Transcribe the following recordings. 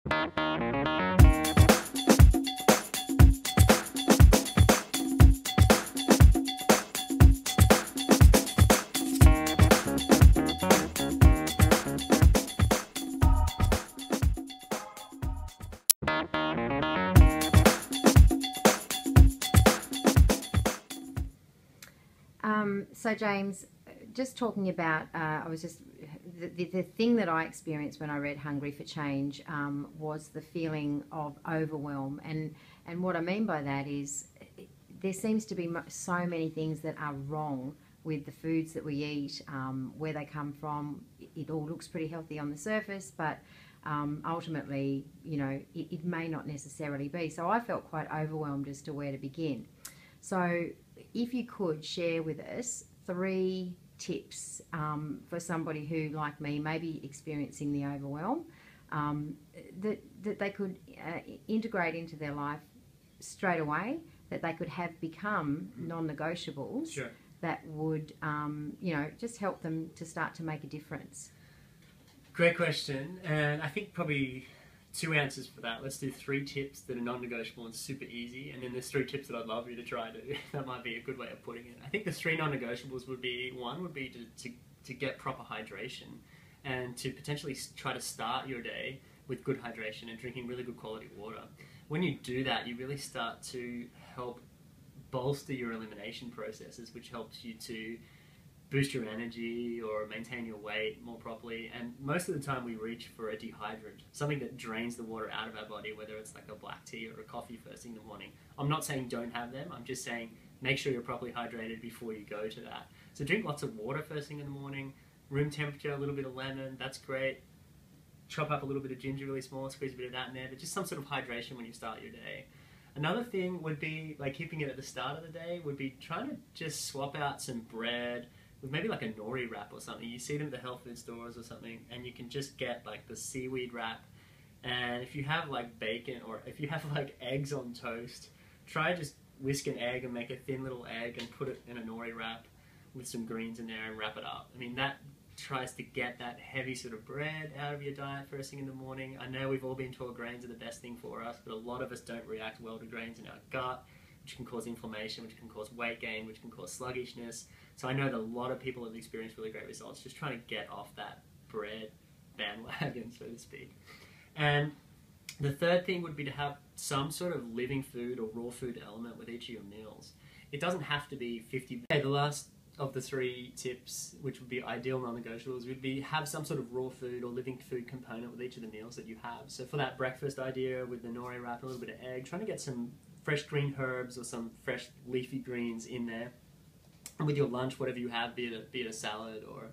So James, just talking about, the thing that I experienced when I read Hungry for Change was the feeling of overwhelm. And what I mean by that is there seems to be so many things that are wrong with the foods that we eat, where they come from. It all looks pretty healthy on the surface, but ultimately, you know, it may not necessarily be. So I felt quite overwhelmed as to where to begin. So if you could share with us 3 tips for somebody who, like me, may be experiencing the overwhelm, that they could integrate into their life straight away, that they could have become non-negotiables. Sure. That would, you know, just help them to start to make a difference. Great question, and I think probably 2 answers for that. Let's do 3 tips that are non-negotiable and super easy, and then there's 3 tips that I'd love you to try to. That might be a good way of putting it. I think the 3 non-negotiables would be, one would be to get proper hydration, and to potentially try to start your day with good hydration and drinking really good quality water. When you do that, you really start to help bolster your elimination processes, which helps you to boost your energy or maintain your weight more properly. And most of the time we reach for a dehydrant, something that drains the water out of our body, whether it's like a black tea or a coffee first thing in the morning. I'm not saying don't have them, I'm just saying make sure you're properly hydrated before you go to that. So drink lots of water first thing in the morning, room temperature, a little bit of lemon, that's great. Chop up a little bit of ginger really small, squeeze a bit of that in there, but just some sort of hydration when you start your day. Another thing would be, like keeping it at the start of the day, would be trying to just swap out some bread with maybe like a nori wrap or something. You see them at the health food stores or something, and you can just get like the seaweed wrap. And if you have like bacon, or if you have like eggs on toast, try just whisk an egg and make a thin little egg and put it in a nori wrap with some greens in there and wrap it up. I mean, that tries to get that heavy sort of bread out of your diet first thing in the morning. I know we've all been told grains are the best thing for us, but a lot of us don't react well to grains in our gut, which can cause inflammation, which can cause weight gain, which can cause sluggishness. So I know that a lot of people have experienced really great results just trying to get off that bread bandwagon, so to speak. And the third thing would be to have some sort of living food or raw food element with each of your meals. It doesn't have to be 50. Okay, the last of the 3 tips, which would be ideal non-negotiables, would be have some sort of raw food or living food component with each of the meals that you have. So for that breakfast idea with the nori wrap, a little bit of egg, trying to get some fresh green herbs or some fresh leafy greens in there. And with your lunch, whatever you have, be it a salad or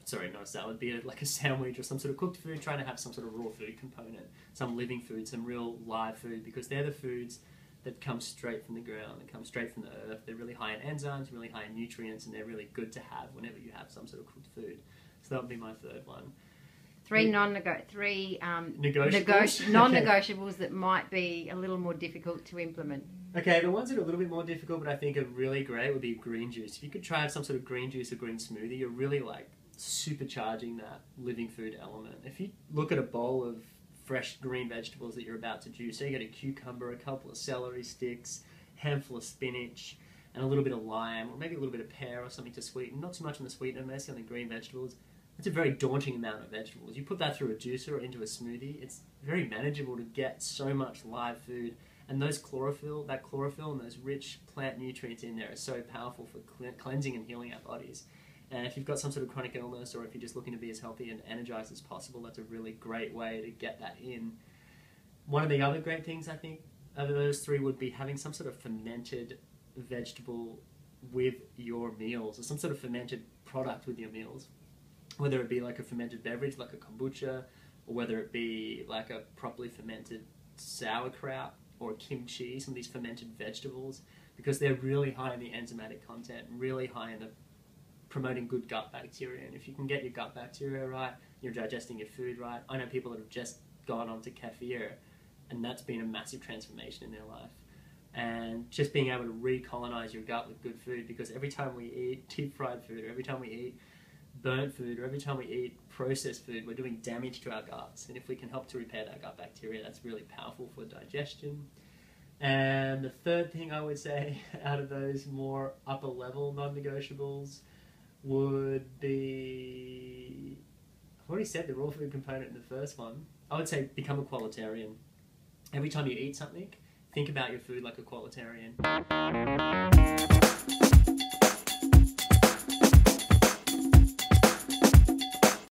sorry, not a salad, be it like a sandwich or some sort of cooked food, trying to have some sort of raw food component, some living food, some real live food, because they're the foods that come straight from the ground, that come straight from the earth. They're really high in enzymes, really high in nutrients, and they're really good to have whenever you have some sort of cooked food. So that would be my third one. 3 negotiables? Non-negotiables that might be a little more difficult to implement. Okay, the ones that are a little bit more difficult but I think are really great would be green juice. If you could try some sort of green juice or green smoothie, you're really like supercharging that living food element. If you look at a bowl of fresh green vegetables that you're about to juice, so you get a cucumber, a couple of celery sticks, a handful of spinach, and a little bit of lime, or maybe a little bit of pear or something to sweeten. Not too much on the sweetener, mostly on the green vegetables. It's a very daunting amount of vegetables. You put that through a juicer or into a smoothie, it's very manageable to get so much live food. And those that chlorophyll and those rich plant nutrients in there are so powerful for cleansing and healing our bodies. And if you've got some sort of chronic illness, or if you're just looking to be as healthy and energized as possible, that's a really great way to get that in. One of the other great things, I think, of those 3 would be having some sort of fermented vegetable with your meals, or some sort of fermented product with your meals. Whether it be like a fermented beverage, like a kombucha, or whether it be like a properly fermented sauerkraut or kimchi, some of these fermented vegetables, because they're really high in the enzymatic content, really high in the promoting good gut bacteria. And if you can get your gut bacteria right, you're digesting your food right. I know people that have just gone on to kefir, and that's been a massive transformation in their life. And just being able to recolonize your gut with good food, because every time we eat deep fried food, or every time we eat burnt food or every time we eat processed food, we're doing damage to our guts. And if we can help to repair that gut bacteria, that's really powerful for digestion. And the third thing I would say out of those more upper level non-negotiables would be, I've already said the raw food component in the first one. I would say become a qualitarian. Every time you eat something, think about your food like a qualitarian.